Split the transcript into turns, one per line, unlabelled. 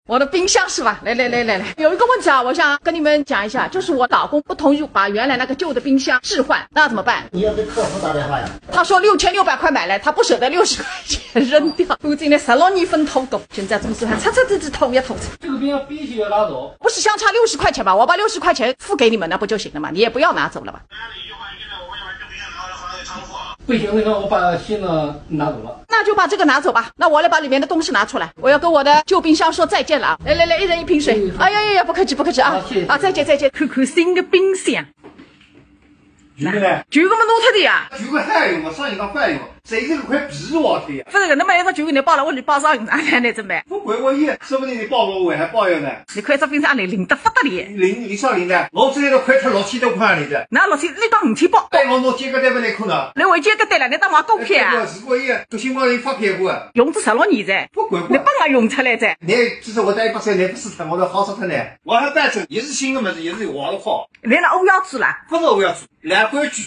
我的冰箱是吧？来，有一个问题啊，我想跟你们讲一下，就是我老公不同意把原来那个旧的冰箱置换，那怎么办？
你要对客服打电话呀。
他说6600块买来，他不舍得60块钱扔掉。如今的16年分头动，现在总是还擦头也头
这个冰箱必须要拿走，
不是相差60块钱吧？我把60块钱付给你们，那不就行了吗？你也不要拿走了吧？
不行的话，我把新的拿走了。
那就把这个拿走吧。那我来把里面的东西拿出来。我要跟我的旧冰箱说再见了啊！来，一人一瓶水。哎呀，不客气啊！啊，再见。看看新的冰箱。
旧的呢？
旧个么弄脱的呀？
旧个还用嘛？上一档换用，谁这个块皮瓦的呀？
不是，那么一个旧个你包了，我就包上用上来怎么办？
不贵我也，说不定你包了我还包邮呢。
你看这冰箱里零得不得了，
零上零的，我这里都快出6000多块里的。
那6000你当5000包？
哎，我弄几个单不能看的。
你为几个单了？你当我狗屁啊？
如果也都新光人发票过，
用至16年噻，
不贵。
你帮我用出来噻。
你至少我带100你不是他，我都好死他呢。我还带着也是新的么子，也是我的货。
连那欧要煮了？
不是我要煮，蓝规矩。